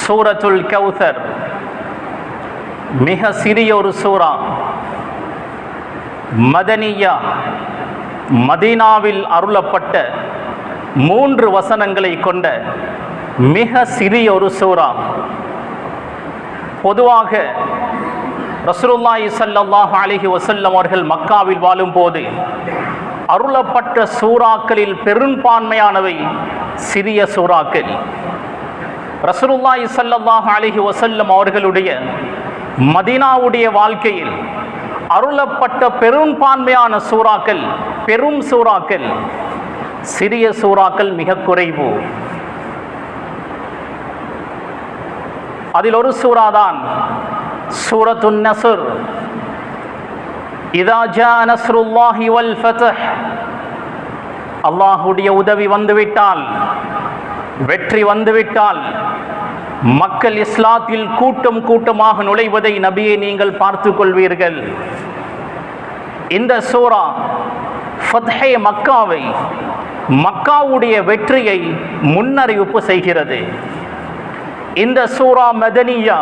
சூரத்துல் கௌசர் மிக சிறிய ஒரு சூரா. மதனியா, மதீனாவில் அருளப்பட்ட 3 வசனங்களை கொண்ட மிக சிறிய ஒரு சூரா. பொதுவாக ரசூலுல்லாஹி ஸல்லல்லாஹு அலைஹி வஸல்லம் அவர்கள் மக்காவில் வாழும்போது அருளப்பட்ட சூறாக்களில் பெரும்பான்மையானவை சிறிய சூறாக்கள். ரசூலுல்லாஹி ஸல்லல்லாஹு அலைஹி வஸல்லம் அவர்களுடைய மதீனாவுடைய வாழ்க்கையில் அருளப்பட்ட பெரும்பான்மையான சூறாக்கள் பெரும் சூறாக்கள், சிறிய சூறாக்கள் மிக குறைவு. அதில் ஒரு சூறாதான் சூரத்துன் நஸ்ர். இதா ஜா நஸ்ருல்லாஹி வல் ஃபத்ஹ், அல்லாஹ்வுடைய உதவி வந்துவிட்டால், வெற்றி வந்துவிட்டால், மக்கள் இஸ்லாத்தில் கூட்டம் கூட்டமாக நுழைவதை நபியே நீங்கள் பார்த்து கொள்வீர்கள். இந்த சூரா ஃபத்ஹே மக்காவை, மக்காவுடைய வெற்றியை முன்னறிவிப்பு செய்கிறது. இந்த சூரா மதனியா,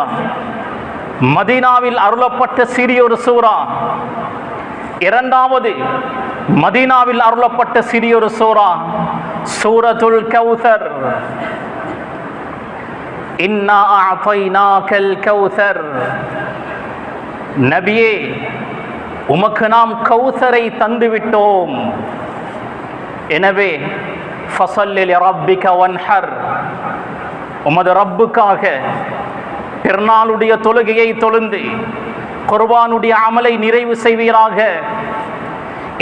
மதீனாவில் அருளப்பட்ட சிறிய ஒரு சூரா. இரண்டாவது மதீனாவில் அருளப்பட்ட சிறிய ஒரு சூரா சூரத்துல் கௌசர். இன்னா அஅதைனாகல் கௌசர், நபியே உமக்கு நாம் கௌசரை தந்துவிட்டோம். எனவே ஃபஸல்லி லிரப்பிக வன்ஹர், உமது ரப்புக்காக பெருநாளுடைய தொழுகையை தொழுந்து குர்பானுடைய அமலை நிறைவு செய்வீராக.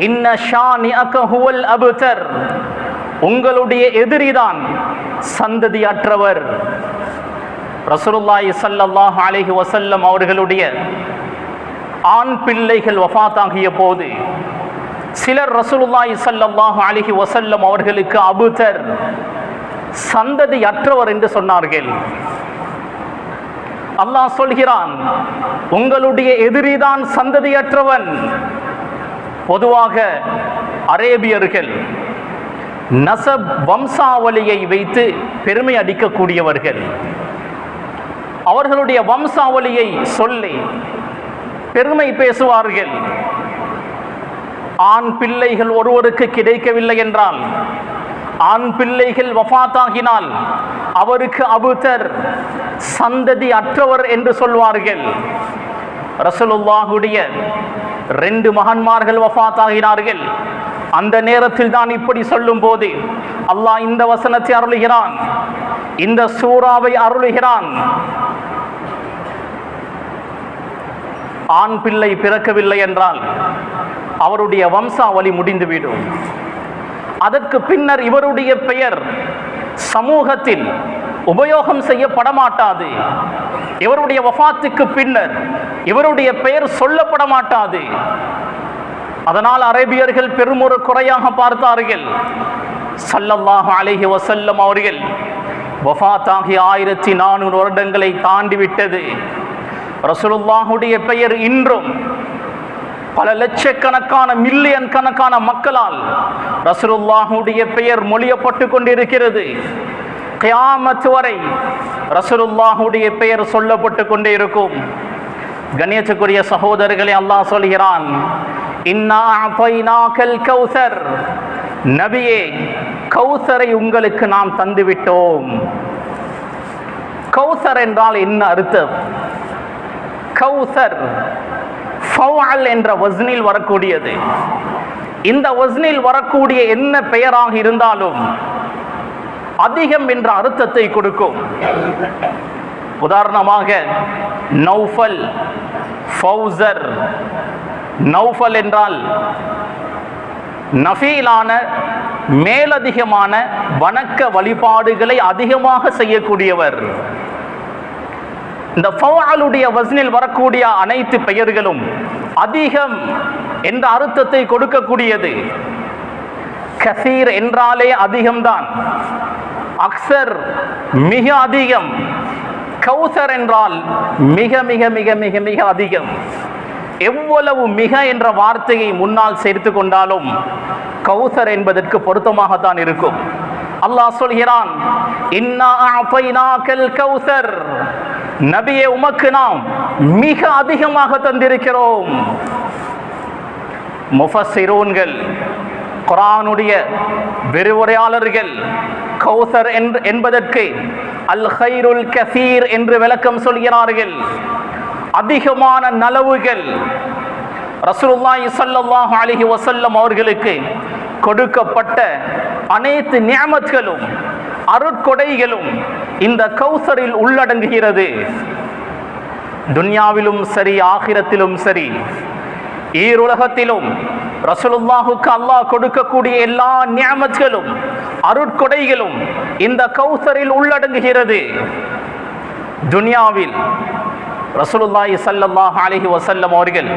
இன்ன ஷானிஅக ஹுவல் அப்தர், உங்களுடைய எதிரிதான் சந்ததியற்றவர். ரசூலுல்லாஹி ஸல்லல்லாஹு அலைஹி வஸல்லம் அவர்களுடைய ஆண் பிள்ளைகள் வஃபாத்தாகிய போது சிலர் ரசூலுல்லாஹி ஸல்லல்லாஹு அலைஹி வஸல்லம் அவர்களுக்கு அபுதர், சந்ததியற்றவர் என்று சொன்னார்கள். அல்லாஹ் சொல்கிறான், உங்களுடைய எதிரிதான் சந்ததியற்றவன். பொதுவாக அரேபியர்கள் நசப் வம்சாவளியை வைத்து பெருமை அடிக்கக்கூடியவர்கள். அவர்களுடைய வம்சாவளியை சொல்லி பெருமை பேசுவார்கள். ஆண் பிள்ளைகள் ஒருவருக்கு கிடைக்கவில்லை என்றால், ஆண் பிள்ளைகள் வஃபாத்தாகினால் அவருக்கு அபுதர், சந்ததி அற்றவர் என்று சொல்வார்கள். ரசூலுல்லாஹுடைய 2 மகன்மார்கள் வஃபாத்தாகினார்கள். அந்த நேரத்தில் தான் இப்படி சொல்லும் போது அல்லாஹ் இந்த வசனத்தை அருளுகிறான், இந்த சூறாவை அருளுகிறான். ஆண் பிள்ளை பிறக்கவில்லை என்றால் அவருடைய வம்சாவளி முடிந்துவிடும். அதற்கு பின்னர் இவருடைய பெயர் சமூகத்தில் உபயோகம் செய்யப்பட மாட்டாது. இவருடைய வஃபாத்துக்கு பின்னர் இவருடைய பெயர் சொல்லப்பட மாட்டாது. அதனால் அரேபியர்கள் பெருமொரு குறையாக பார்த்தார்கள். ஸல்லல்லாஹு அலைஹி வஸல்லம் அவர்கள் வஃபாத்தாகி 1400 வருடங்களை தாண்டிவிட்டது. ரசூலுல்லாஹுடைய பெயர் இன்றும் பல லட்சக்கணக்கான மில்லியன் கணக்கான மக்களால் ரசூலுல்லாஹுடைய பெயர் மொழியப்பட்டு கொண்டிருக்கிறது. கியாமத் வரை ரசூலுல்லாஹுடைய பெயர் சொல்லப்பட்டு கொண்டே இருக்கும். கண்ணியத்துக்குரிய சகோதரர்களே, அல்லாஹ் சொல்கிறான், இன்னா அஅதைனாகல் கௌசர், நபியே கௌசரை உங்களுக்கு நாம் தந்துவிட்டோம். கௌசர் என்றால் என்ன அர்த்தம்? கௌசர் ஃபௌஅல் என்ற வஸ்னில் வரக்கூடியது. இந்த வஸ்னில் வரக்கூடிய என்ன பெயராக இருந்தாலும் அதிகம் என்ற அர்த்தத்தை கொடுக்கும். உதாரணமாக நௌஃபல், ஃபௌசர். நௌஃபல் என்றால் நஃபீலான, மேலதிகமான வணக்க வழிபாடுகளை அதிகமாக செய்யக்கூடியவர். இந்த ஃபௌஅலுடைய வஸ்னில் வரக்கூடிய அனைத்து பெயர்களும் அதிகம் என்ற அர்த்தத்தை கொடுக்கக்கூடியது. கசீர் என்றாலே அதிகம்தான், அக்ஸர் மிக அதிகம், கௌசர் என்றால் மிக மிக மிக மிக மிக அதிகம். எவ்வளவு மிக என்ற வார்த்தையை முன்னால் சேர்த்து கொண்டாலும் கௌசர் என்பதற்கு பொருத்தமாகத்தான் இருக்கும். அல்லாஹ் சொல்கிறான், இன்னா அஅதைனாக்கல் கௌசர், நபியே உமக்கு நாம் மிக அதிகமாக தந்திருக்கிறோம். முஃபஸ்ஸிரூன்கள், குர்ஆனுடைய விரிவுரையாளர்கள் கௌசர் என்பதற்கு அல் கைருல் கசீர் என்று விளக்கம் சொல்கிறார்கள். அதிகமான நலவுகள் ரசூலுல்லாஹி ஸல்லல்லாஹு அலைஹி வஸல்லம் அவர்களுக்கு கொடுக்கப்பட்ட அனைத்து நிஅமத்களும் அருட்கொடைகளும் இந்த கௌசரில் உள்ளடங்குகிறது. துன்யாவிலும் சரி, ஆகிரத்திலும் சரி, ஈருலகத்திலும் ரசூலுல்லாஹுக்கு அல்லாஹ் கொடுக்கக்கூடிய எல்லா நிஅமத்களும் அருட்கொடைகளும் இந்த கௌசரில் உள்ளடங்குகிறது. துன்யாவில் ரசூலுல்லாஹி ஸல்லல்லாஹு அலைஹி வஸல்லம் அவர்கள்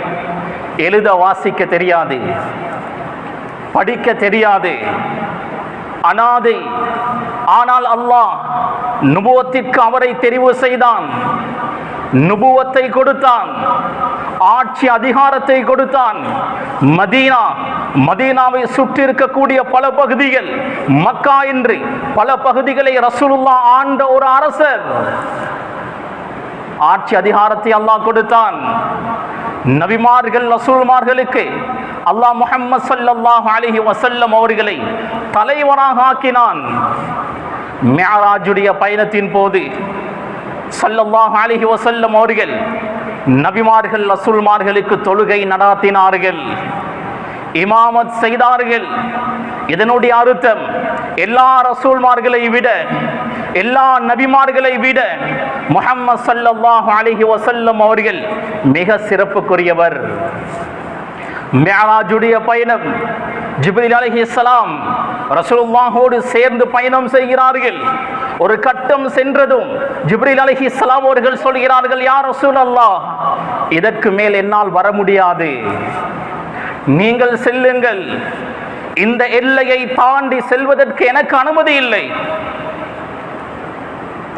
எழுத வாசிக்க தெரியாது, படிக்க தெரியாது, அனாதை. ஆனால் அல்லாஹ் நுபுவத்திற்கு அவரை தெரிவு செய்தான், நுபுவத்தை கொடுத்தான், ஆட்சி அதிகாரத்தை கொடுத்தான். மதீனாவை சுற்றி இருக்கக்கூடிய பல பகுதிகள், மக்கா என்று பல பகுதிகளை ரசூலுல்லாஹ் ஆண்ட ஒரு அரசர். ஆட்சி அதிகாரத்தை அல்லாஹ் கொடுத்தான். நபிமார்கள் ரசூல்மார்களுக்கு அல்லாஹ் முஹம்மது ஸல்லல்லாஹு அலைஹி வஸல்லம் அவர்களை தலைவராக ஆக்கினான். மிஅராஜுடைய பயணத்தின் போது ஸல்லல்லாஹு அலைஹி வஸல்லம் அவர்கள் நபிமார்கள் ரசூல்மார்களுக்கு தொழுகை நடாத்தினார்கள், இமாமத் செய்தார்கள். இதனுடைய அர்த்தம் எல்லா ரசூல்மார்களை விட, எல்லா நபிமார்களை விட முஹம்மது ஸல்லல்லாஹு அலைஹி வஸல்லம் அவர்கள் மிக சிறப்புக்குரியவர். மிஅராஜுடைய பயணம், ஜிப்ரீல் அலைஹிஸ்ஸலாம் ரசூலுல்லாஹோடு சேர்ந்து பயணம் செய்கிறார்கள். ஒரு கட்டம் சென்றதும் ஜிப்ரீல் அலைஹிஸ்ஸலாம் அவர்கள் சொல்கிறார்கள், யா ரசூலல்லாஹ், இதற்கு மேல் என்னால் வர முடியாது, நீங்கள் செல்லுங்கள், இந்த எல்லையை தாண்டி செல்வதற்கு எனக்கு அனுமதி இல்லை.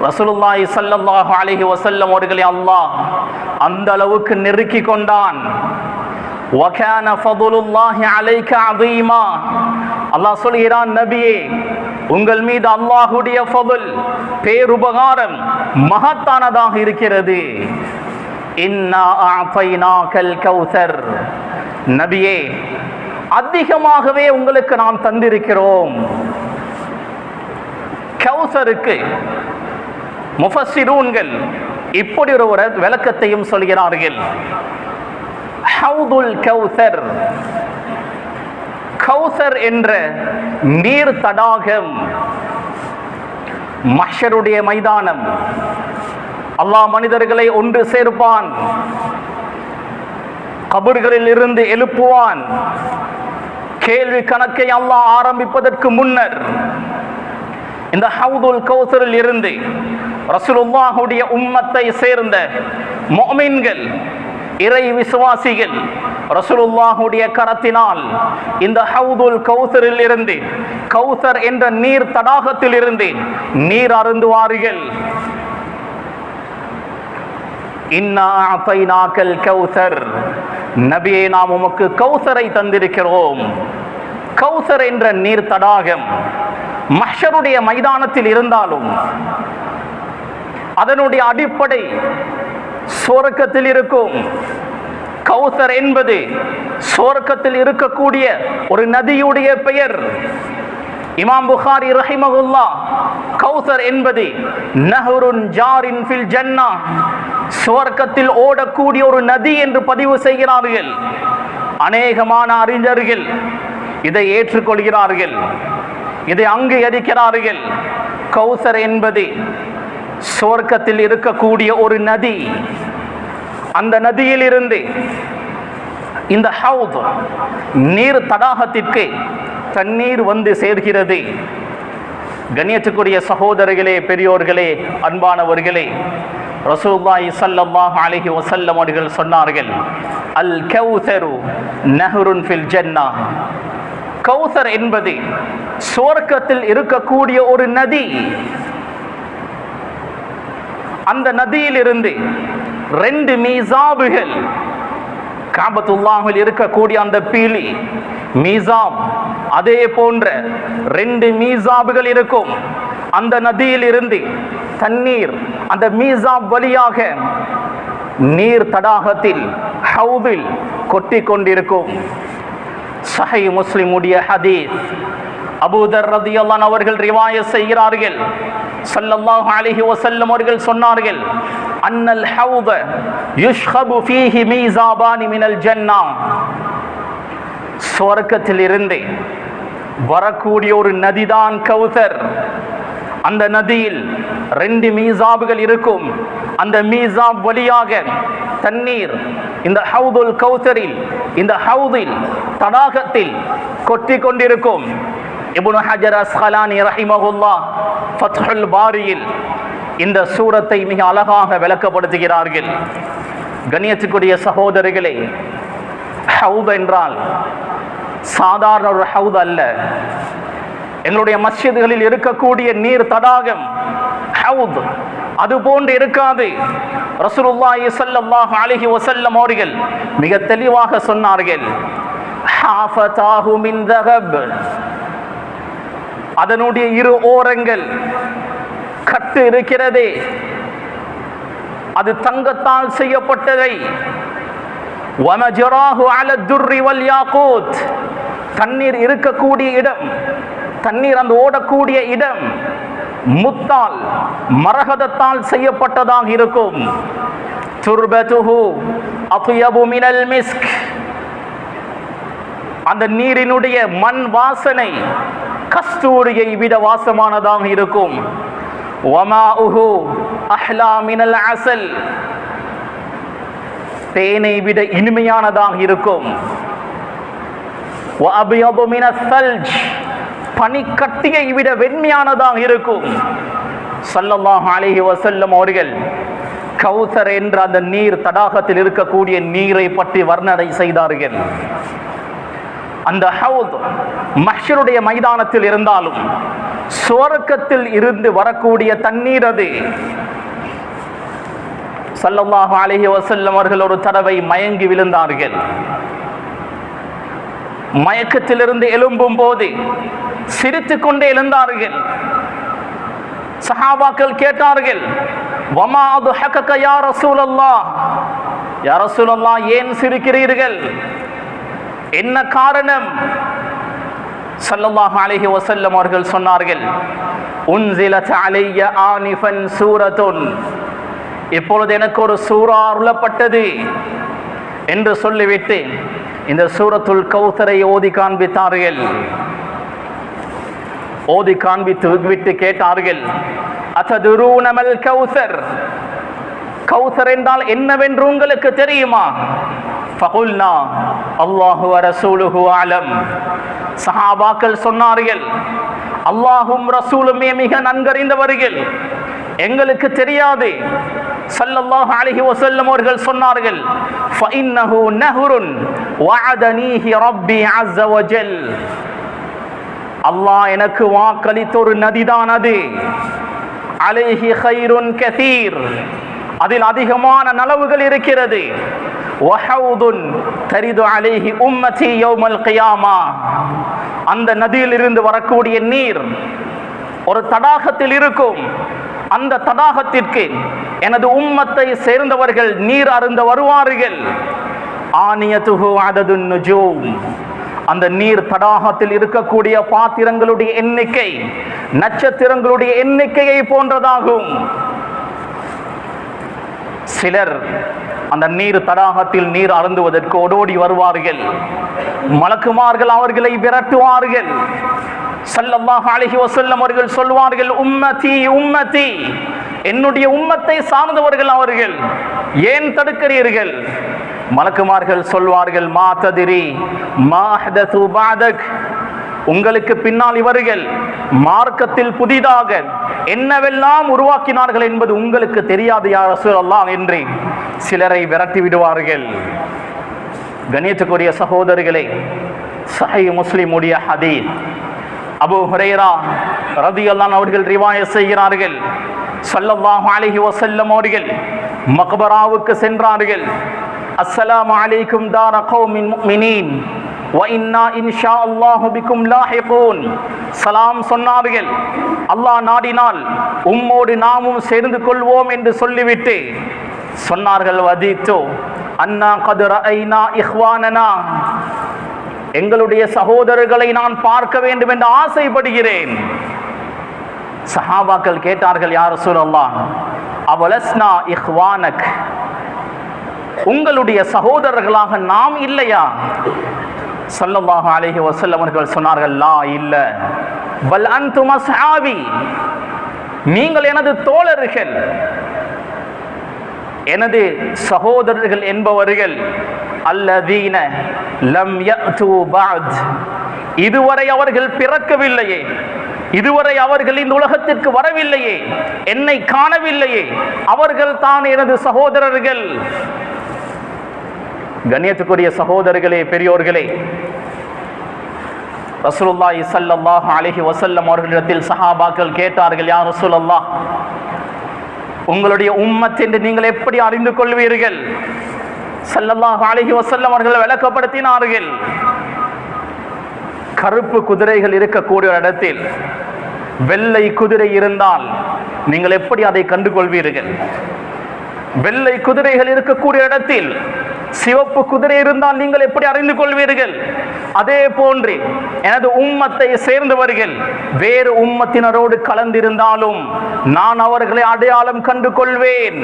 ரசூலுல்லாஹி ஸல்லல்லாஹு அலைஹி வஸல்லம் அவர்களை அல்லாஹ் அந்த அளவுக்கு நெருக்கி கொண்டான். வகான ஃபதுலுல்லாஹி அலைக அதீமா, அல்லாஹ் சொல்கிறான், நபியே உங்கள் மீது அல்லாஹ்வுடைய ஃபதுல், பேருபகாரம் மகத்தானதாக இருக்கிறது. இன்னா அஅதைனாக்கல் கௌசர், நபியே அதிகமாகவே உங்களுக்கு நாம் தந்திருக்கிறோம். கௌசருக்கு முஃபஸ்ஸிரூன்கள் இப்படி ஒரு விளக்கத்தையும் சொல்கிறார்கள். ஹவுதுல் கௌசர், கௌசர் என்ற நீர் தடாகம், மஹ்ஷருடைய மைதானம். அல்லாஹ் மனிதர்களை ஒன்று சேர்ப்பான், கபர்களில் இருந்து எழுப்புவான். கேள்வி கணக்கை அல்லாஹ் ஆரம்பிப்பதற்கு முன்னர் இந்த ஹவுதுல் கௌசரில் இருந்து ரசூலுல்லாஹுடைய உம்மத்தை சேர்ந்த முஃமின்கள், இறை விசுவாசிகள் ரசூலுல்லாஹுடைய கரத்தினால் இந்த ஹவுதுல் கௌசரில் இருந்து, கௌசர் என்ற நீர் தடாகத்தில் இருந்து நீர் அருந்துவார்கள். இன்னா அஅதைனாக்கல் கௌசர், நபியே நாம் உமக்கு கௌசரை தந்திருக்கிறோம். கௌசர் என்ற நீர் தடாகம் மஹ்ஷருடைய மைதானத்தில் இருந்தாலும் அதனுடைய அடிப்படை சுவர்க்கத்தில் இருக்கும். கௌசர் என்பது சுவர்க்கத்தில் இருக்கக்கூடிய ஒரு நதியுடைய பெயர். இமாம் புகாரி ரஹிமஹுல்லாஹ் கௌசர் என்பது நஹ்ருன் ஜாரின் ஃபில் ஜன்னா, சுவர்க்கத்தில் ஓடக்கூடிய ஒரு நதி என்று பதிவு செய்கிறார்கள். அநேகமான அறிஞர்கள் இதை ஏற்றுக்கொள்கிறார்கள், இதை அங்கீகரிக்கிறார்கள். கௌசர் என்பது சுவர்க்கத்தில் இருக்கக்கூடிய ஒரு நதி. அந்த நதியில் இருந்து இந்த ஹவுத் நீர் தடாகத்திற்கு தண்ணீர் வந்து சேர்கிறது. கண்ணியத்துக்குரிய சகோதரர்களே, பெரியோர்களே, அன்பானவர்களே, ரசூலுல்லாஹி ஸல்லல்லாஹு அலைஹி வஸல்லம் அவர்கள் சொன்னார்கள், அல் கௌசரு நஹ்ருன் ஃபில் ஜன்னா, கௌசர் என்பது சுவர்க்கத்தில் இருக்கக்கூடிய ஒரு நதி. அந்த நதியில் இருந்து 2 மீசாபுகள், காபத்துல்லாஹில் இருக்கக்கூடிய அந்த பீலி மீசாப், அதே போன்ற 2 மீசாபுகள் இருக்கும். அந்த நதியில் இருந்து தண்ணீர் அந்த மீசாப் வழியாக நீர் தடாகத்தில் ஹவுதில் கொட்டி கொண்டிருக்கும். சஹீஹ் முஸ்லிமுடைய ஹதீஸ். அபூதர் ரலியல்லாஹு அன்ஹு அவர்கள் ரிவாயத் செய்கிறார்கள், ஸல்லல்லாஹு அலைஹி வஸல்லம் அவர்கள் சொன்னார்கள், அன்னல் ஹவுத யுஷ்ஹபு ஃபீஹி மீசாபானி மினல் ஜன்னah. சுவர்க்கத்தில் இருந்து வரக்கூடிய ஒரு நதிதான் கௌசர். அந்த நதியில் 2 மீசாபுகள் இருக்கும். அந்த மீசாப் வழியாக தண்ணீர் இந்த ஹவுதுல் கௌசரில், இந்த ஹவுதில் தடாகத்தில் கொட்டி கொண்டிருக்கும். இப்னு ஹஜர் அஸ்கலானி ரஹிமஹுல்லாஹ் ஃபத்ஹுல் பாரியில் இந்த சூரத்தை மிக அழகாக விளக்கப்படுத்துகிறார்கள். கண்ணியத்துக்குரிய சகோதரர்களே, ஹவுத் என்றால் சாதாரண ஒரு ஹவுத் அல்ல. எங்களுடைய மஸ்ஜிதுகளில் இருக்கக்கூடிய நீர் தடாகம் ஹவுத் அது போன்று இருக்காது. ரசூலுல்லாஹி ஸல்லல்லாஹு அலைஹி வஸல்லம் அவர்கள் மிக தெளிவாக சொன்னார்கள், ஹாஃபதாஹு மின் தஹப். அதனுடைய 2 ஓரங்கள் கட்டு இருக்கிறதே, அது தங்கத்தால் செய்யப்பட்டதை. வமஜராஹு அலா துர்ரி வல் யாகூத். தண்ணீர் இருக்கக்கூடிய இடம், தண்ணீர் அந்த ஓடக்கூடிய இடம் முத்தால் மரகதத்தால் செய்யப்பட்டதாக இருக்கும். துர்பதுஹு அத்யபு மினல் மிஸ்க். அந்த நீரினுடைய மண் வாசனை கஸ்தூரியை விட வாசமானதாக இருக்கும். வமாஉஹு அஹ்லா மினல் அஸல். தேனை விட இனிமையானதாக இருக்கும். வஅபியது மினஸ் ஸல்ஜ். பனிக்கட்டியை விட வெண்மையானதாக இருக்கும். ஸல்லல்லாஹு அலைஹி வஸல்லம் அவர்கள் கௌசர் என்ற அந்த நீர் தடாகத்தில் இருக்கக்கூடிய நீரை பற்றி வர்ணனை செய்தார்கள். அந்த ஹவுத் மஹ்ஷருடைய மைதானத்தில் இருந்தாலும் சுவர்க்கத்தில் இருந்து வரக்கூடிய தண்ணீர் அது. ஸல்லல்லாஹு அலைஹி வஸல்லம் அவர்கள் ஒரு தடவை மயங்கி விழுந்தார்கள். மயக்கத்திலிருந்து எழும்பும் போது சிரித்துக் கொண்டே எழுந்தார்கள். சஹாபாக்கள் கேட்டார்கள், வமா அதுஹகக யா ரசூலல்லாஹ். யா ரசூலல்லாஹ், ஏன் சிரிக்கிறீர்கள்? என்ன காரணம்? ஸல்லல்லாஹு அலைஹி வஸல்லம் அவர்கள் சொன்னார்கள், உன்ஸிலத் அலைய ஆனிஃபன் சூரத்துன். இப்பொழுது எனக்கு ஒரு சூரா அருளப்பட்டது என்று சொல்லிவிட்டு இந்த சூரத்துல் கௌசரை ஓதி காண்பித்தார்கள். ஓதி காண்பித்து விட்டு கேட்டார்கள், அத்ததுரூன மல் கௌசர். கௌசர் என்றால் என்னவென்று உங்களுக்கு தெரியுமா? ஃபகுல்னா அல்லாஹு வ ரசூலுஹு அலம். சஹாபாக்கள் சொன்னார்கள், அல்லாஹும் ரசூலுமே மிக நன்கறிந்தவர்கள், எங்களுக்கு தெரியாது. ஸல்லல்லாஹு அலைஹி வஸல்லம் அவர்கள் சொன்னார்கள், ஃபஇன்னஹு நஹ்ருன் வஅதனீஹி ரப்பி அஸ்ஸ வஜல். அல்லாஹ் எனக்கு வாக்களித்த ஒரு நதிதான் அது. அலைஹி கைருன் கதீர். அதில் அதிகமான நலவுகள் இருக்கிறது. வஹவுதுன் தரிது அலைஹி உம்மதி யௌமல் கியாமா. அந்த நதியில் இருந்து வரக்கூடிய நீர் ஒரு தடாகத்தில் இருக்கும். அந்த தடாகத்திற்கு எனது உம்மத்தை சேர்ந்தவர்கள் நீர் அருந்த வருவார்கள். ஆனியத்துஹு அததுன் நுஜூம். அந்த நீர் தடாகத்தில் இருக்கக்கூடிய பாத்திரங்களுடைய எண்ணிக்கை நட்சத்திரங்களுடைய எண்ணிக்கையை போன்றதாகும். சிலர் அந்த நீர் தடாகத்தில் நீர் அருந்துவதற்கு ஓடோடி வருவார்கள். மலக்குமார்கள் அவர்களை விரட்டுவார்கள். ஸல்லல்லாஹு அலைஹி வஸல்லம் அவர்கள் சொல்வார்கள், உம்மதி உம்மதி, என்னுடைய உம்மத்தை சார்ந்தவர்கள் அவர்கள், ஏன் தடுக்கிறீர்கள்? மலக்குமார்கள் சொல்வார்கள், மா ததிரி மா ஹதது பஅதக். உங்களுக்கு பின்னால் இவர்கள் மார்க்கத்தில் புதிதாக என்னவெல்லாம் உருவாக்கினார்கள் என்பது உங்களுக்கு தெரியாது யா ரசூலல்லாஹ் என்று சிலரை விரட்டி விடுவார்கள். கண்ணியத்துக்குரிய சகோதரர்களே, சஹீஹ் முஸ்லிம் உடைய ஹதீஸ். அபூ ஹுரைரா ரலியல்லாஹு அன்ஹு அவர்கள் ரிவாயத் செய்கிறார்கள், ஸல்லல்லாஹு அலைஹி வஸல்லம் அவர்கள் மக்பராவுக்கு சென்றார்கள். அஸ்ஸலாமு அலைக்கும் தார கௌமின் முஃமினீன். வ இன்னா இன்ஷா அல்லாஹு பிக்கும் லாஹிகூன். சலாம் சொன்னார்கள், அல்லாஹ் நாடினால் உம்மோடு நாமும் சேர்ந்து கொள்வோம் என்று சொல்லிவிட்டு சொன்னார்கள், வதீத்து அன்னா கத் ரஅய்னா இஹ்வானனா, எங்களுடைய சகோதரர்களை நான் பார்க்க வேண்டும் என்று ஆசைப்படுகிறேன். சஹாபாக்கள் கேட்டார்கள், யா ரசூலல்லாஹ் அவலஸ்னா இஹ்வானக், உங்களுடைய சகோதரர்களாக நாம் இல்லையா? ஸல்லல்லாஹு அலைஹி வஸல்லம் அவர்கள் சொன்னார்கள், லா இல்ல, பல் அன்தும் அஸ்ஹாபி, நீங்கள் எனது தோழர்கள். எனது சகோதரர்கள் என்பவர்கள் அல்லதீன லம் யஅது பஅத், இதுவரை அவர்கள் பிறக்கவில்லையே, இதுவரை அவர்கள் இந்த உலகத்திற்கு வரவில்லையே, என்னை காணவில்லையே, அவர்கள் தான் எனது சகோதரர்கள். கண்ணியத்துக்குரிய சகோதரர்களே, பெரியோர்களே, ரசூலுல்லாஹி ஸல்லல்லாஹு அலைஹி வஸல்லம் அவர்களிடத்தில் சஹாபாக்கள் கேட்டார்கள், யா ரசூலல்லாஹ், உங்களுடைய உம்மத் என்று நீங்கள் எப்படி அறிந்து கொள்வீர்கள்? ஸல்லல்லாஹு அலைஹி வஸல்லம் அவர்கள் விளக்கப்படுத்தினார்கள், கருப்பு குதிரைகள் இருக்கக்கூடிய இடத்தில் வெள்ளை குதிரை இருந்தால் நீங்கள் எப்படி அதை கண்டு கொள்வீர்கள்? வெள்ளை குதிரைகள் இருக்கக்கூடிய இடத்தில் சிவப்பு குதிரை இருந்தால் நீங்கள் எப்படி அறிந்து கொள்வீர்கள்? அதே போன்று எனது உம்மத்தை சேர்ந்தவர்கள் வேறு உம்மத்தினரோடு கலந்திருந்தாலும் நான் அவர்களை அடையாளம் கண்டு கொள்வேன்.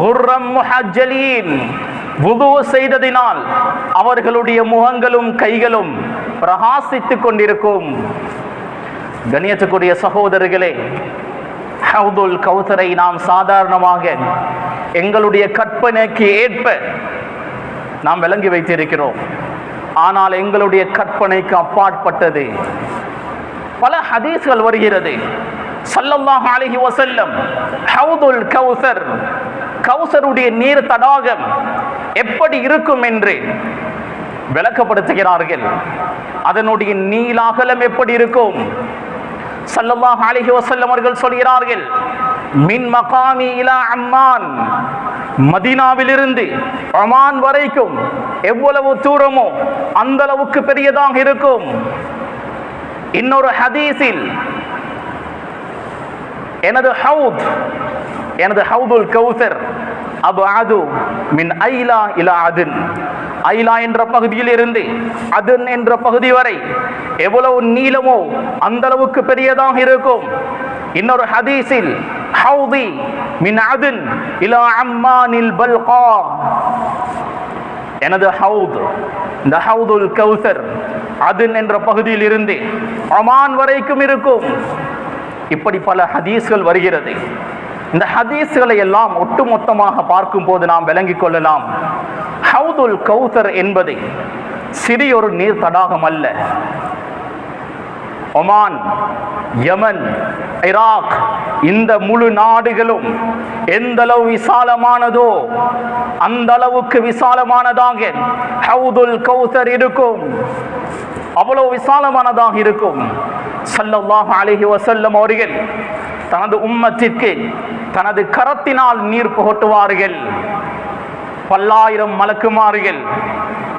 குர்ரம் முஹஜ்ஜலீன், வுது செய்ததினால் அவர்களுடைய முகங்களும் கைகளும் பிரகாசித்துக் கொண்டிருக்கும். கண்ணியத்துக்குரிய சகோதரர்களே, ஹவுதுல் கௌசரை நாம் சாதாரணமாக எங்களுடைய கற்பனைக்கு ஏற்ப நாம் விளங்கி வைத்திருக்கிறோம். ஆனால் எங்களுடைய கற்பனைக்கு அப்பாற்பட்டது. பல ஹதீஸ்கள் வருகிறது, ஸல்லல்லாஹு அலைஹி வஸல்லம் ஹவுதுல் கௌசர், கௌசருடைய நீர் தடாகம் எப்படி இருக்கும் என்று விளக்கப்படுத்துகிறார்கள். அதனுடைய நீளாகலம் எப்படி இருக்கும்? ஸல்லல்லாஹு அலைஹி வஸல்லம் அவர்கள் சொல்கிறார்கள், மின் மகாமி இலா அம்மான், மதீனாவிலிருந்து ஒமான் வரைக்கும் எவ்வளவு தூரமோ அந்த அளவுக்கு பெரியதாக இருக்கும். இன்னொரு ஹதீஸில் எனது ஹவுதுல் கௌசர் அபஅது மின் ஐலா இலா அதன், ஐலா என்ற பகுதியில் இருந்து அதன் என்ற பகுதி வரை எவ்வளவு நீளமோ அந்த அளவுக்கு பெரியதாக இருக்கும். இன்னொரு ஹதீஸில் ஹவுதி மின் அதன் இலா அம்மானில் பல்கா, எனது ஹவுத், இந்த ஹவுதுல் கௌசர் அதன் என்ற பகுதியில் இருந்து ஒமான் வரைக்கும் இருக்கும். இப்படி பல ஹதீஸ்கள் வருகிறது. இந்த ஹதீஸ்களை எல்லாம் ஒட்டுமொத்தமாக பார்க்கும் போது நாம் விளங்கிக் கொள்ளலாம், ஹவுதுல் கௌசர் என்பது சிறியொரு நீர் தடாகம் அல்ல. ஒமான், யமன், ஈராக், இந்த முழு நாடுகளும் எந்த அளவு விசாலமானதோ அந்த அளவுக்கு விசாலமானதாக ஹவுதுல் கௌசர் இருக்கும். அவ்வளவு விசாலமானதாக இருக்கும். ஸல்லல்லாஹு அலைஹி வஸல்லம் அவர்கள் தனது உம்மத்திற்கு தனது கரத்தினால் நீர் புகட்டுவார்கள். பல்லாயிரம் மலக்குமார்கள்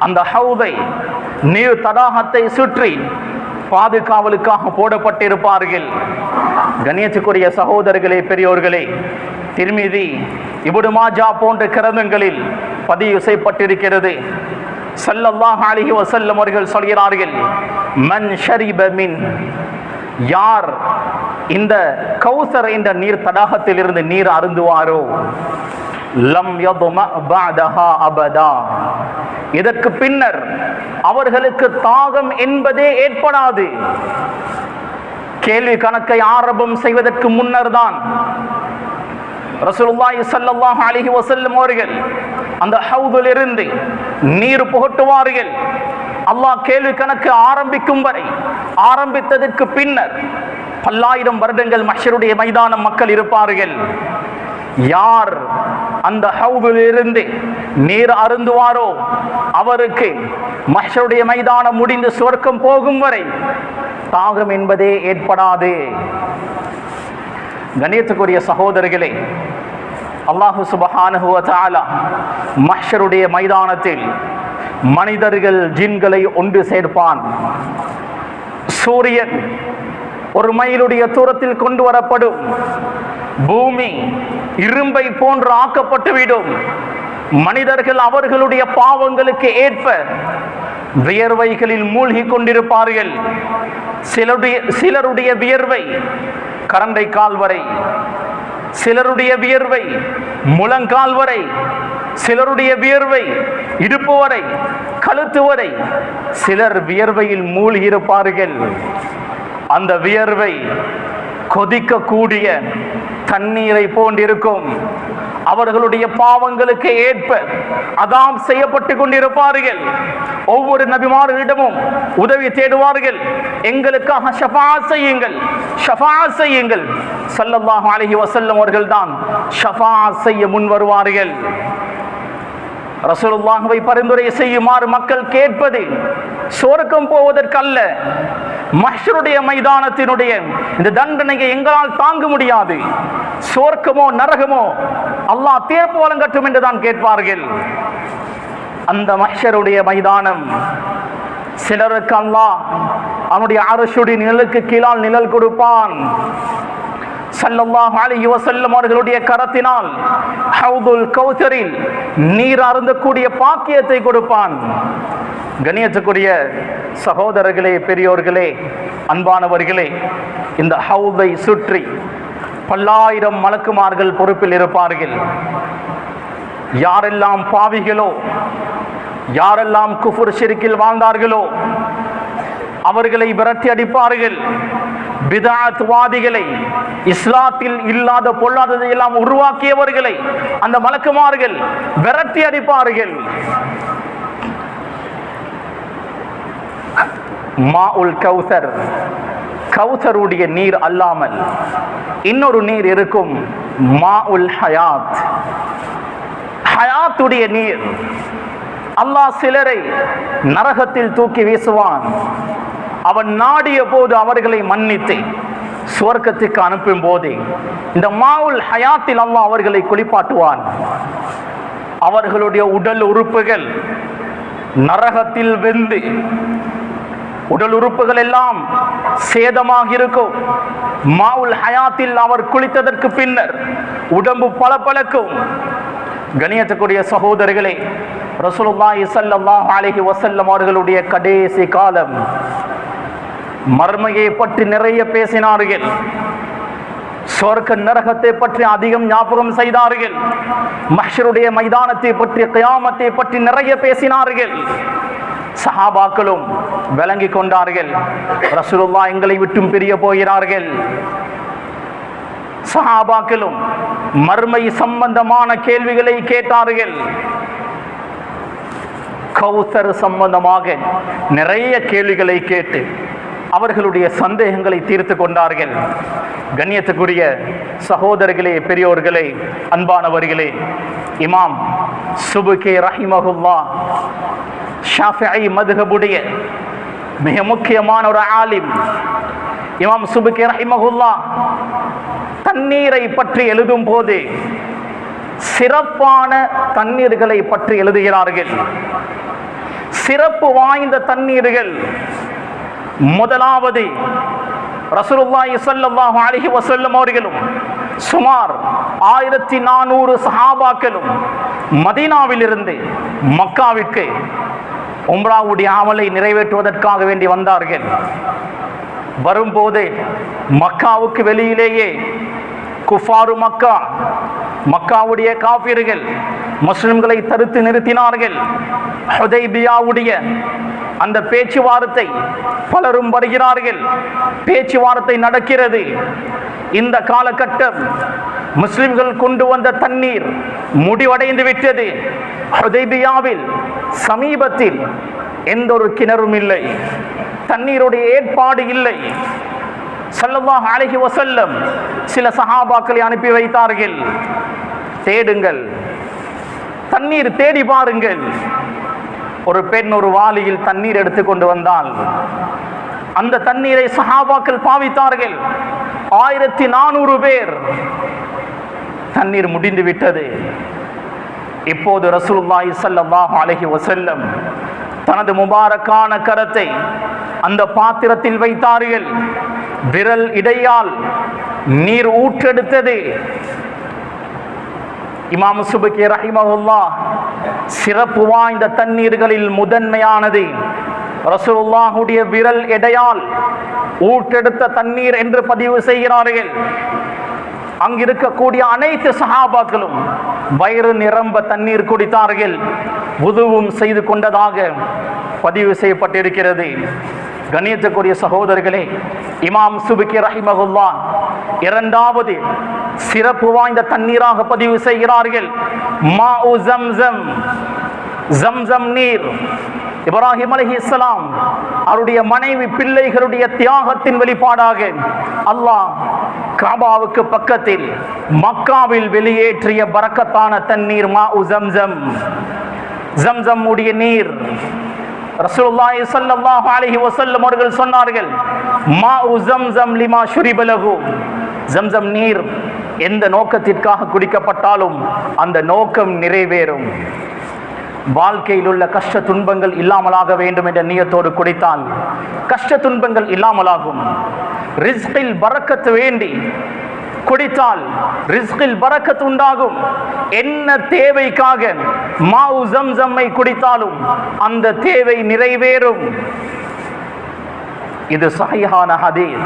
அந்த ஹவுதை, நீர் தடாகத்தை சுற்றி பாதுகாவலுக்காக போடப்பட்டிருப்பார்கள். கண்ணியத்துக்குரிய சகோதரர்களே, பெரியோர்களே, திர்மிதி, இப்னு மாஜா போன்ற கிரந்தங்களில் பதிவு செய்யப்பட்டிருக்கிறது. ஸல்லல்லாஹு அலைஹி வஸல்லம் அவர்கள் சொல்கிறார்கள், மன் ஷரிப மின், யார் இந்த கௌசர் என்ற நீர் தடாகத்தில் இருந்து நீர் அருந்துவாரோ, லம் யதும பஅதஹா அபதா, இதற்கு பின்னர் அவர்களுக்கு தாகம் என்பதே ஏற்படாது. கேள்வி கணக்கை ஆரம்பம் செய்வதற்கு முன்னர் தான் ரசூலுல்லாஹி ஸல்லல்லாஹு அலைஹி வஸல்லம் அவர்கள் அந்த ஹவுதில் இருந்து நீர் புகட்டுவார்கள். அல்லாஹ் கேள்வி கணக்கு ஆரம்பிக்கும் வரை, ஆரம்பித்ததற்கு பின்னர் பல்லாயிரம் வருடங்கள் மஹ்ஷருடைய மைதானம் மக்கள் இருப்பார்கள். யார் அந்த ஹவுதில் இருந்து நீர் அருந்துவாரோ அவருக்கு மஹ்ஷருடைய மைதானம் முடிந்து சுவர்க்கம் போகும் வரை தாகம் என்பதே ஏற்படாது. கண்ணியத்துக்குரிய சகோதரர்களே, அல்லாஹு சுப்ஹானஹு வ தஆலா மஹ்ஷருடைய மைதானத்தில் மனிதர்கள் ஜின்களை ஒன்று சேர்ப்பான். சூரியன் ஒரு மைலுடைய தூரத்தில் கொண்டு வரப்படும். பூமி இரும்பை போன்று ஆக்கப்பட்டுவிடும். மனிதர்கள் அவர்களுடைய பாவங்களுக்கு ஏற்ப வியர்வைகளில் மூழ்கி கொண்டிருப்பார்கள். சிலருடைய வியர்வை கரண்டை கால் வரை, சிலருடைய வியர்வை முழங்கால் வரை, சிலருடைய வியர்வை இடுப்பு வரை, கழுத்து வரை. சிலர் வியர்வையில் மூழ்கி இருப்பார்கள். அந்த வியர்வை கொதிக்கக்கூடிய தண்ணீரை போன்றிருக்கும். அவர்களுடைய பாவங்களுக்கு ஏற்ப அதாம் செய்யப்பட்டு கொண்டிருப்பார்கள். ஒவ்வொரு நபிமார்களிடமும் உதவி தேடுவார்கள். எங்களுக்காக ஷஃபாஅத் செய்யுங்கள், ஷஃபாஅத் செய்யுங்கள். ஸல்லல்லாஹு அலைஹி வஸல்லம் அவர்கள் தான் ஷஃபாஅத் செய்ய முன் வருவார்கள். ரசூலுல்லாஹ்வை பரிந்துரை செய்யுமாறு மக்கள் கேட்பது சொர்க்கம் போவதற்கல்ல, மஹ்ஷருடைய மைதானத்தினுடைய இந்த தண்டனையை எங்களால் தாங்க முடியாது, சொர்க்கமோ நரகமோ அல்லாஹ் தீர்ப்பு வழங்கட்டும் என்று தான் கேட்பார்கள். அந்த மஹ்ஷருடைய மைதானம் சிலருக்கு அல்லாஹ் அவனுடைய அரசுடைய நிழலுக்கு கீழால் நிழல் கொடுப்பான். ஸல்லல்லாஹு அலைஹி வஸல்லம் அவர்களுடைய கரத்தினால் ஹவுதுல் கௌஸரில் நீர் அருந்தக்கூடிய பாக்கியத்தை கொடுப்பான். கண்ணியத்துக்குரிய சகோதரர்களே, பெரியோர்களே, அன்பானவர்களே, இந்த ஹவுதை சுற்றி பல்லாயிரம் மலக்குமார்கள் பொறுப்பில் இருப்பார்கள். யாரெல்லாம் பாவிகளோ, யாரெல்லாம் குஃபுர் ஷிர்கில் வாழ்ந்தார்களோ அவர்களை விரட்டி அடிப்பார்கள். பிதஅத் வாதிகளை, இஸ்லாத்தில் இல்லாத பொல்லாததை எல்லாம் உருவாக்கியவர்களை அந்த மலக்குமார்கள் விரட்டி அடிப்பார்கள். மாஉல் கௌசர், கௌசருடைய நீர் அல்லாமல் இன்னொரு நீர் இருக்கும். மாஉல் ஹயாத், ஹயாத்துடைய நீர். அல்லாஹ் சிலரை நரகத்தில் தூக்கி வீசுவான். அவன் நாடிய போது அவர்களை மன்னித்து சுவர்க்கத்துக்கு அனுப்பும் போது இந்த மாவுல் ஹயாத்தில் அல்லாஹ் அவர்களை குளிப்பாட்டுவான். அவர்களுடைய உடல் உறுப்புகள் நரகத்தில் வெந்து உடல் உறுப்புகள் எல்லாம் சேதமாக இருக்கும். மாவுல் ஹயாத்தில் அவர் குளித்ததற்கு பின்னர் உடம்பு பளபளக்கும். கண்ணியத்துக்குரிய சகோதரர்களே, ரசூலுல்லாஹி ஸல்லல்லாஹு அலைஹி வஸல்லம் அவர்களுடைய கடைசி காலம். மர்மையை பற்றி நிறைய பேசினார்கள். சொர்க்க நரகத்தை பற்றி அதிகம் ஞாபகம் செய்தார்கள். மஹ்ஷருடைய மைதானத்தை பற்றி, கியாமத்தை பற்றி நிறைய பேசினார்கள். சஹாபாக்களும் விளங்கி கொண்டார்கள். ரசூலுல்லாஹ் எங்களை விட்டும் பிரிய போகிறார்கள். சஹாபாக்களும் மர்மை சம்பந்தமான கேள்விகளை கேட்டார்கள். கௌசர் சம்பந்தமாக நிறைய கேள்விகளை கேட்டு அவர்களுடைய சந்தேகங்களை தீர்த்து கொண்டார்கள். கண்ணியத்துக்குரிய சகோதரர்களே, பெரியோர்களே, அன்பானவர்களே, இமாம் சுபுகி ரஹிமஹுல்லாஹ் ஷாஃபிஈ மத்ஹபுடைய மிக முக்கியமான ஒரு ஆலிம். இமாம் சுபுகி ரஹிமஹுல்லாஹ் தண்ணீரை பற்றி எழுதும் போது சிறப்பான தண்ணீர்களை பற்றி எழுதுகிறார்கள். சிறப்பு வாய்ந்த தண்ணீர்கள். முதலாவது ரசூலுல்லாஹி ஸல்லல்லாஹு அலைஹி வஸல்லம் அவர்களும் சுமார் 1400 சஹாபாக்களும் மதீனாவிலிருந்து மக்காவிற்கு உம்ராவுடைய அமலை நிறைவேற்றுவதற்காக வேண்டி வந்தார்கள். வரும்போது மக்காவுக்கு வெளியிலேயே குஃபாரு மக்கா, மக்காவுடைய காபிர்கள் முஸ்லிம்களை தடுத்து நிறுத்தினார்கள். ஹுதைபியாவுடைய அந்த பேச்சுவார்த்தை, பலரும் வருகிறார்கள், பேச்சுவார்த்தை நடக்கிறது. இந்த காலகட்டம் முஸ்லிம்கள் கொண்டு வந்த தண்ணீர் முடிவடைந்து விட்டது. ஹுதைபியாவில் சமீபத்தில் எந்த ஒரு கிணறும் இல்லை, தண்ணீருடைய ஏற்பாடு இல்லை. ஸல்லல்லாஹு அலைஹி வஸல்லம் சில சஹாபாக்களை அனுப்பி வைத்தார்கள். தேடுங்கள், தண்ணீர் தேடி பாருங்கள். ஒரு பெண் ஒரு வாளியில் தண்ணீர் எடுத்து கொண்டு வந்தால் அந்த தண்ணீரை சஹாபாக்கள் பாவித்தார்கள். 1400 பேர். தண்ணீர் முடிந்து விட்டது. இப்போது ரசூலுல்லாஹி ஸல்லல்லாஹு அலைஹி வஸல்லம் தனது முபாரக்கான கரத்தை அந்த பாத்திரத்தில் வைத்தார்கள். விரல் இடையால் நீர் ஊற்றெடுத்தது. இமாம் சுபக்கி ரஹிமஹுல்லாஹ் சிறப்பு வாய்ந்த தண்ணீர்களில் முதன்மையானது ரசூலுல்லாஹுடைய விரல் எடையால் ஊற்றெடுத்த தண்ணீர் என்று பதிவு செய்கிறார்கள். அங்கிருக்கக்கூடிய அனைத்து சஹாபாக்களும் வயிறு நிரம்ப தண்ணீர் குடித்தார்கள், வுதுவும் செய்து கொண்டதாக பதிவு செய்யப்பட்டிருக்கிறது. கண்ணியத்துக்குரிய சகோதரர்களே, இமாம் சுபக்கி ரஹிமஹுல்லாஹ் இரண்டாவது சிறப்பு வாய்ந்த தண்ணீராக பதிவு செய்கிறார்கள் மாஉ ஜம்ஸம், ஜம்ஸம் நீர். இப்ராஹிம் அலைஹிஸ்ஸலாம் அவருடைய மனைவி பிள்ளைகளுடைய தியாகத்தின் வெளிப்பாடாக அல்லாஹ் காபாவுக்கு பக்கத்தில் மக்காவில் வெளியேற்றிய பரக்கத்தான தண்ணீர் மாஉ ஜம்ஸம், ஜம்ஸம் உடைய நீர். ரசூலுல்லாஹி ஸல்லல்லாஹு அலைஹி வஸல்லம் அவர்கள் சொன்னார்கள், மாஉ ஜம்ஸம் லிமா ஷுரிப லஹு, ஜம்ஸம் நீர் எந்த நோக்கத்திற்காக குடிக்கப்பட்டாலும் அந்த நோக்கம் நிறைவேறும். வாழ்க்கையில் உள்ள கஷ்ட துன்பங்கள் இல்லாமலாக வேண்டும் என்ற நியத்தோடு குடித்தால் கஷ்ட துன்பங்கள் இல்லாமலாகும். ரிஸ்கில் பரக்கத்து வேண்டி குடித்தால் ரிஸ்கில் பரக்கத்து உண்டாகும். என்ன தேவைக்காக மாஉ ஜம்ஸம்மை குடித்தாலும் அந்த தேவை நிறைவேறும். இது சஹீஹான ஹதீஸ்.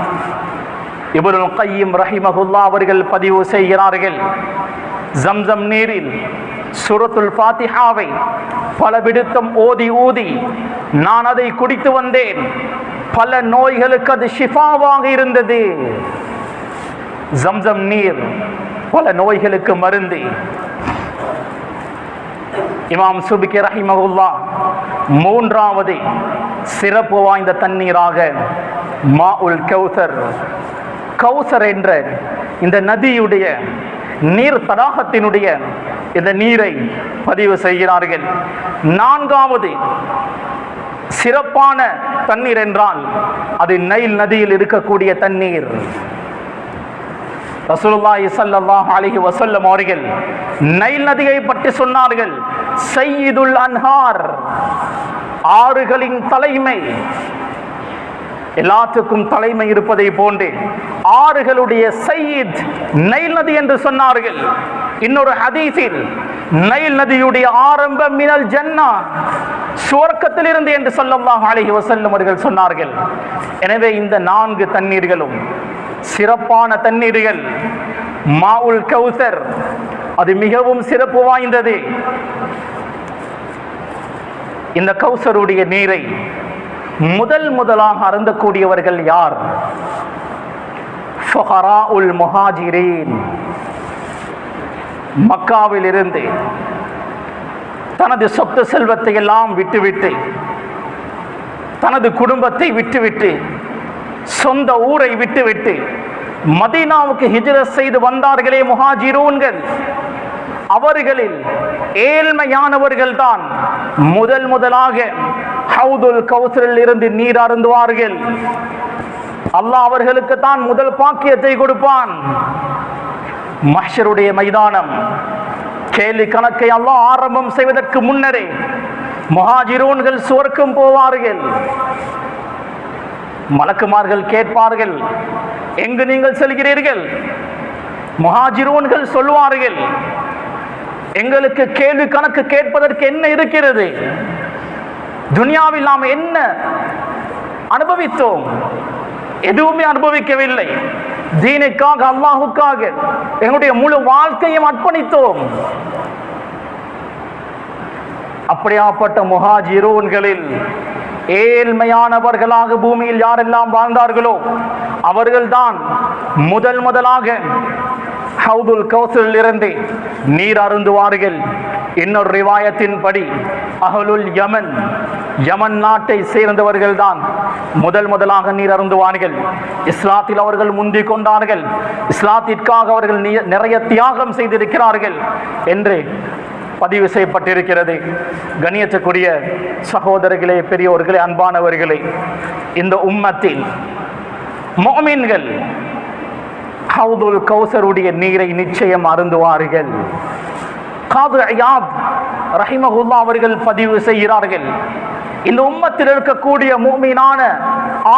இப்னுல் கய்யிம் ரஹிமஹுல்லாஹ் அவர்கள் பதிவு செய்கிறார்கள், ஜம்ஸம் நீரில் சூரத்துல் ஃபாத்திஹாவை பல விடுத்தம் ஓதி ஊதி நான் அதை குடித்து வந்தேன். பல நோய்களுக்கு அது ஷிஃபாவாக இருந்தது. ஜம்ஸம் நீர் பல நோய்களுக்கு மருந்து. இமாம் சுபக்கி ரஹிமஹுல்லாஹ் மூன்றாவது சிறப்பு வாய்ந்த தண்ணீராக மாஉல் கௌசர், கௌசர் என்ற இந்த நதியுடைய நீர் தடாகத்தினுடைய இந்த நீரை பதிவு செய்கிறார்கள். நான்காவது சிறப்பான தண்ணீர் என்றால் அது நைல் நதியில் இருக்கக்கூடிய தண்ணீர். ரசூலுல்லாஹி ஸல்லல்லாஹு அலைஹி வஸல்லம் அவர்கள் நைல் நதியை பற்றி சொன்னார்கள், சய்யிதுல் அன்ஹார், ஆறுகளின் தலைமை. எல்லாத்துக்கும் தலைமை இருப்பதை போன்று ஆறுகளுடைய சய்யித் நைல் நதி என்று சொன்னார்கள். இன்னொரு ஹதீஸில் நைல் நதியுடைய ஆரம்பம் மினல் ஜன்னா, சுவர்க்கத்திலிருந்து என்று ஸல்லல்லாஹு அலைஹி வஸல்லம் அவர்கள் சொன்னார்கள். எனவே இந்த நான்கு தண்ணீர்களும் சிறப்பான தண்ணீர்கள். மாஉல் கௌசர் அது மிகவும் சிறப்பு வாய்ந்தது. இந்த கௌசருடைய நீரை முதலாக அருந்தக்கூடியவர்கள் யார்? ஃபுகராஉல் முஹாஜிரீன். மக்காவில் இருந்து தனது சொத்து செல்வத்தை எல்லாம் விட்டுவிட்டு, தனது குடும்பத்தை விட்டுவிட்டு, சொந்த ஊரை விட்டுவிட்டு மதீனாவுக்கு ஹிஜ்ரத் செய்து வந்தார்களே முஹாஜிரூன்கள், அவர்களில் ஏழ்மையானவர்கள் தான் முதலாக ஹவுதுல் கௌசரில் இருந்து நீர் அருந்துவார்கள். அல்லாஹ் அவர்களுக்கு தான் முதல் பாக்கியத்தை கொடுப்பான். மஹ்ஷருடைய மைதானம் கேலி கணக்கை அல்லாஹ் ஆரம்பம் செய்வதற்கு முன்னரே முஹாஜிரூன்கள் சுவர்க்கம் போவார்கள். மலக்குமார்கள் கேட்பார்கள், எங்கு நீங்கள் செல்கிறீர்கள்? முஹாஜிரூன்கள் சொல்வார்கள், எங்களுக்கு கேள்வி கணக்கு கேட்பதற்கு என்ன இருக்கிறது? துனியாவில் நாம் என்ன அனுபவித்தோம்? எதுவுமே அனுபவிக்கவில்லை. தீனுக்காக, அல்லாஹுக்காக எங்களுடைய முழு வாழ்க்கையும் அர்ப்பணித்தோம். அப்படியாப்பட்ட முஹாஜிரூன்களில் ஏழ்மையானவர்களாக பூமியில் யாரெல்லாம் வாழ்ந்தார்களோ அவர்கள்தான் முதலாக ஹவுதுல் கௌசரில் இருந்து நீர் அருந்துவார்கள். இன்னொரு ரிவாயத்தின் படி அஹ்லுல் யமன், யமன் நாட்டை சேர்ந்தவர்கள் தான் முதலாக நீர் அருந்துவார்கள். இஸ்லாத்தில் அவர்கள் முந்திக் கொண்டார்கள், இஸ்லாத்திற்காக அவர்கள் நிறைய தியாகம் செய்திருக்கிறார்கள் என்று பதிவு செய்யப்பட்டிருக்கிறது. கண்ணியத்துக்குரிய சகோதரர்களே, பெரியோர்களே, அன்பானவர்களே, இந்த உம்மத்தில் முஃமின்கள் ஹவுதுல் கௌசருடைய நீரை நிச்சயம் அருந்துவார்கள். காது இயாத் ரஹிமஹுல்லாஹ் அவர்கள் பதிவு செய்கிறார்கள், இந்த உம்மத்தில் இருக்கக்கூடிய முஃமினான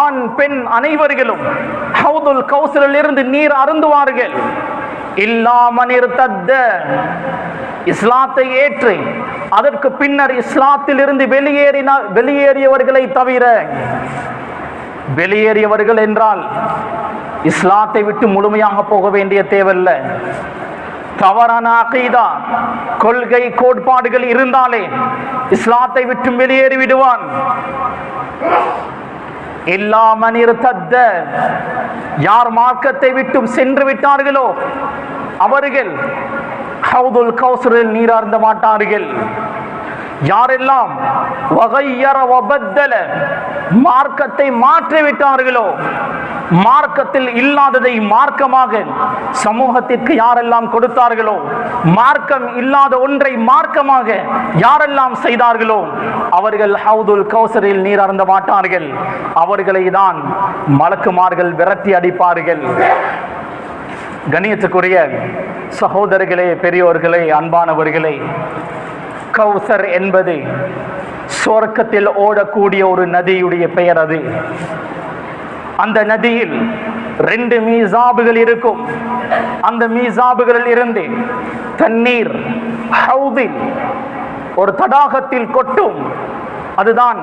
ஆண் பெண் அனைவர்களும் ஹவுதுல் கௌசரில் இருந்து நீர் அருந்துவார்கள். இல்லா மன் இர்தத்த, இஸ்லாத்தை ஏற்று அதற்கு பின்னர் இஸ்லாத்தில் இருந்து வெளியேறியவர்களை தவிர. வெளியேறியவர்கள் என்றால் இஸ்லாத்தை விட்டு முழுமையாக போக வேண்டிய தேவையில்லை. தவறான அகீதா, கொள்கை கோட்பாடுகள் இருந்தாலே இஸ்லாத்தை விட்டு வெளியேறி விடுவான். இல்லா மன் இர்தத்த, யார் மார்க்கத்தை விட்டும் சென்று விட்டார்களோ அவர்கள் ஹவுதுல் கௌசரில் நீரார்ந்த மாட்டார்கள். யாரெல்லாம் வகையர வபத்தல, மார்க்கத்தை மாற்றிவிட்டார்களோ, மார்க்கத்தில் இல்லாததை மார்க்கமாக சமூகத்திற்கு யாரெல்லாம் கொடுத்தார்களோ, மார்க்கம் இல்லாத ஒன்றை மார்க்கமாக யாரெல்லாம் செய்தார்களோ அவர்கள் ஹவுதுல் கௌசரில் நீரார்ந்த மாட்டார்கள். அவர்களை தான் மலக்குமார்கள் விரட்டி அடிப்பார்கள். கண்ணியத்துக்குரிய சகோதரர்களே, பெரியோர்களே, அன்பானவர்களே, கௌசர் என்பது சொர்க்கத்தில் ஓடக்கூடிய ஒரு நதியுடைய பெயர். அது அந்த நதியில் 2 மீசாபுகள் இருக்கும். அந்த மீசாபுகளில் இருந்து தண்ணீர் ஹவுதில், ஒரு தடாகத்தில் கொட்டும். அதுதான்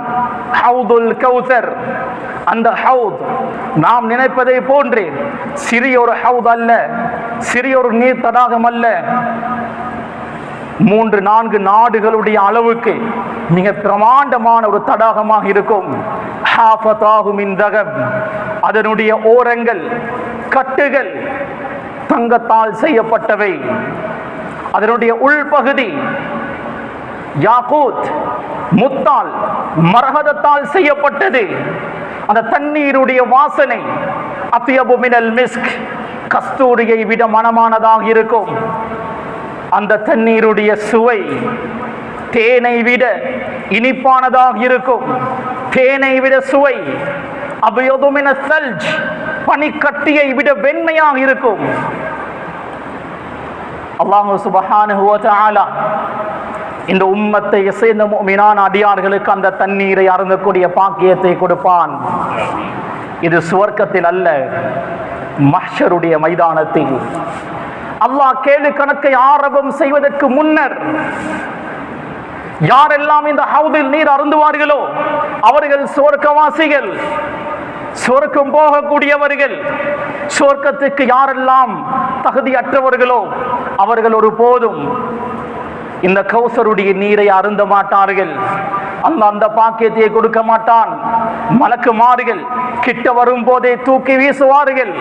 ஹவுதுல் கௌசர். அந்த ஹவுத் நாம் நினைப்பதை போன்று சிறிய ஒரு ஹவுத் அல்ல, சிறிய ஒரு நீர் தடாகம் அல்ல. 3-4 நாடுகளுடைய அளவுக்கு மிக பிரமாண்டமான ஒரு தடாகமாக இருக்கும். அதனுடைய ஓரங்கள், கட்டுகள் தங்கத்தால் செய்யப்பட்டவை. அதனுடைய உள்பகுதி யாகூத், முத்தால், மரகதத்தால் செய்யப்பட்டது. அந்த தண்ணீருடைய வாசனை அத்யபு மினல் மிஸ்க், கஸ்தூரியை விட மனமானதாக இருக்கும். அந்த தண்ணீருடைய சுவை தேனை விட இனிப்பானதாக இருக்கும். தேனை விட சுவை அபயது மினஸ் சல்ஜ், பனிக்கட்டியை விட வெண்மையாக இருக்கும். அல்லாஹ் சுப்ஹானஹு வ தஆலா இந்த உம்மத்தை சேர்ந்த முஃமினான அடியார்களுக்கு அந்த தண்ணீரை அருந்தக்கூடிய பாக்கியத்தை கொடுப்பான். இது சுவர்க்கத்தில் அல்ல, மஹ்ஷருடைய மைதானத்தில். அல்லாஹ் கேள்வி கணக்கை ஆரம்பம் செய்வதற்கு முன்னர் யாரெல்லாம் இந்த ஹவுதில் நீர் அருந்துவார்களோ அவர்கள் சுவர்க்கவாசிகள், சுவர்க்கம் போகக்கூடியவர்கள். சுவர்க்கத்துக்கு யாரெல்லாம் தகுதியற்றவர்களோ அவர்கள் ஒரு போதும் இந்த கௌசருடைய நீரை அருந்த மாட்டார்கள். அந்த பாக்கியத்தை கொடுக்க மாட்டான். மலக்குமார்கள் கிட்ட வரும் போதே தூக்கி வீசுவார்கள்.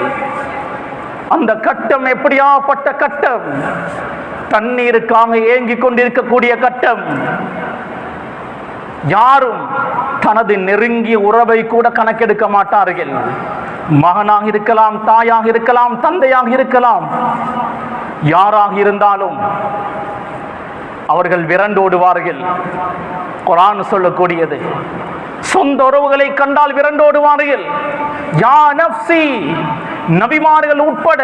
அந்த கட்டம் எப்படியாப்பட்ட கட்டம்! தண்ணீருக்காக ஏங்கிக் கொண்டிருக்கக்கூடிய கட்டம். யாரும் தனது நெருங்கிய உறவை கூட கணக்கெடுக்க மாட்டார்கள். மகனாக இருக்கலாம், தாயாக இருக்கலாம், தந்தையாக இருக்கலாம், யாராக இருந்தாலும் அவர்கள் விரண்டோடுவார்கள். குர்ஆன் சொல்லக்கூடியது, சொந்த உறவுகளை கண்டால் விரண்டோடுவார்கள். யா நஃப்ஸி, நபிமார்கள் உட்பட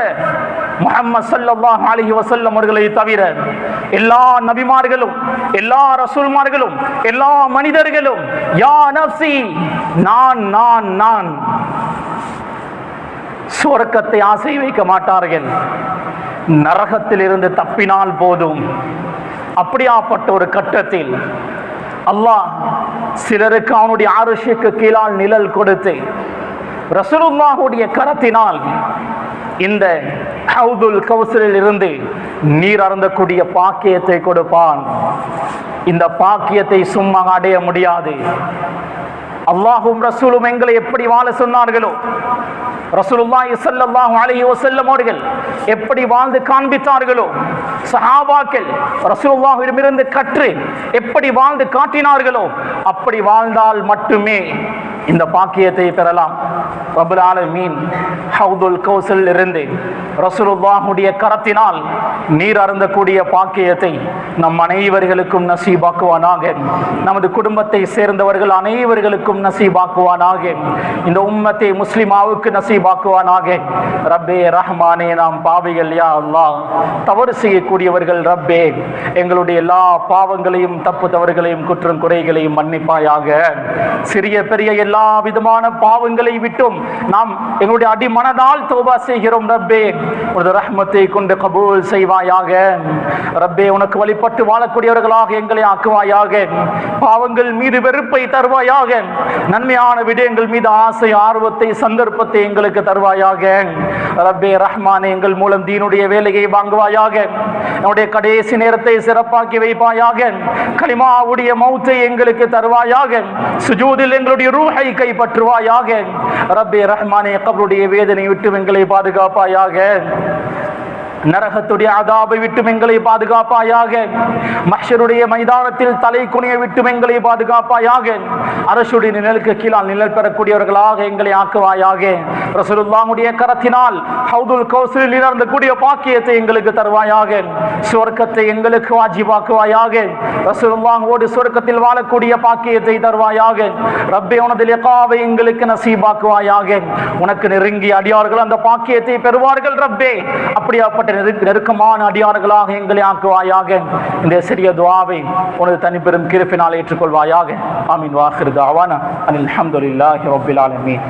முஹம்மது ஸல்லல்லாஹு அலைஹி வஸல்லம் அவர்களை தவிர எல்லா நபிமார்களும், எல்லா ரசூல்மார்களும், எல்லா மனிதர்களும் யா நஃப்ஸி, நான் நான் நான். சுவர்க்கத்தை ஆசை வைக்க மாட்டார்கள். நரகத்தில் இருந்து தப்பினால் போதும். அப்படியாப்பட்ட ஒரு கட்டத்தில் அல்லாஹ் சிலருக்கு அவனுடைய அர்ஷுக்கு கீழால் நிழல் கொடுத்து ரசூலுல்லாஹுடைய கரத்தினால் இந்த ஹவுதுல் கௌசரில் இருந்து நீர் அருந்தக்கூடிய பாக்கியத்தை கொடுப்பான். இந்த பாக்கியத்தை சும்மா அடைய முடியாது. அல்லாஹும் ரசூலும் எங்களை எப்படி வாழ சொன்னார்களோ, ரசூலுல்லாஹி ஸல்லல்லாஹு அலைஹி வஸல்லம் அவர்கள் எப்படி வாழ்ந்து காண்பித்தார்களோ, சஹாபாக்கள் ரசூலுல்லாஹ்விடமிருந்து கற்று எப்படி வாழ்ந்து காட்டினார்களோ அப்படி வாழ்ந்தால் மட்டுமே இந்த பாக்கியத்தை பெறலாம். ரப்பல் ஆலமீன் ஹவுதுல் கௌசரில் இருந்து ரசூலுல்லாஹுடைய கரத்தினால் நீர் அருந்தக்கூடிய பாக்கியத்தை நம் அனைவர்களுக்கும் நசீபாக்குவானாக. நமது குடும்பத்தை சேர்ந்தவர்கள் அனைவர்களுக்கும் நசீபாக்குவானாக. இந்த உம்மத்தை முஸ்லிமாவுக்கு நசீப் நசீபாக்குவானாக. ரப்பே ரஹ்மானே, நாம் பாவிகள் யா அல்லாஹ், தவறு செய்யக்கூடியவர்கள். ரப்பே, எங்களுடைய எல்லா பாவங்களையும் தப்பு தவறுகளையும் குற்றம் குறைகளையும் மன்னிப்பாயாக. சிறிய பெரிய எல்லா விதமான பாவங்களை விட்டும் நாம் எங்களுடைய அடிமனதால் தௌபா செய்கிறோம். ரப்பே, உனது ரஹ்மத்தை கொண்டு கபூல் செய்வாயாக. ரப்பே, உனக்கு வழிபட்டு வாழக்கூடியவர்களாக எங்களை ஆக்குவாயாக. பாவங்கள் மீது வெறுப்பை தருவாயாக. நன்மையான விடயங்கள் மீது ஆசை, ஆர்வத்தை, சந்தர்ப்பத்தை எங்களுக்கு தருவாயாக. ரப்பே ரஹ்மானே, எங்கள் மூலம் தீனுடைய வேலையை வாங்குவாயாக. நம்முடைய கடைசி நேரத்தை சிறப்பாக்கி வைப்பாயாக. கலிமாவுடைய மௌத்தை எங்களுக்கு தருவாயாக. சுஜூதில் எங்களுடைய ரூஹை கைப்பற்றுவாயாக. ரப்பே ரஹ்மானே, கபருடைய வேதனை விட்டு எங்களை பாதுகாப்பாயாக. நரகத்துடைய அதாபை விட்டு எங்களை பாதுகாப்பாயாக. மஹ்ஷருடைய மைதானத்தில் தலை குனிய விட்டு எங்களை பாதுகாப்பாயாக. அரசுடைய நிழலுக்கு கீழால் நிழல் பெறக்கூடியவர்களாக எங்களை ஆக்குவாயாக. ரசூலுல்லாஹ்வுடைய கரத்தினால் ஹவுதுல் கௌசரில் இறந்தக்கூடிய பாக்கியத்தை எங்களுக்கு தருவாயாக. சுவர்க்கத்தை எங்களுக்கு வாஜிபாக்குவாயாக. ரசூலுல்லாஹ்வோடு சுவர்க்கத்தில் வாழக்கூடிய பாக்கியத்தை தருவாயாக. ரப்பே, உனது லிகாவை எங்களுக்கு நசீபாக்குவாயாக. உனக்கு நெருங்கிய அடியார்கள் அந்த பாக்கியத்தை பெறுவார்கள். ரப்பே, அப்படியாப்பட்ட நெருக்கமான அடியார்களாக எங்களை ஆக்குவாயாக. இந்த சிறிய துஆவை உனது தனிப்பெரும் கிருபையினால் ஏற்றுக்கொள்வாயாக. ஆமீன். வாஹிர் தஅவானா அல்ஹம்துலில்லாஹி ரப்பில் ஆலமீன்.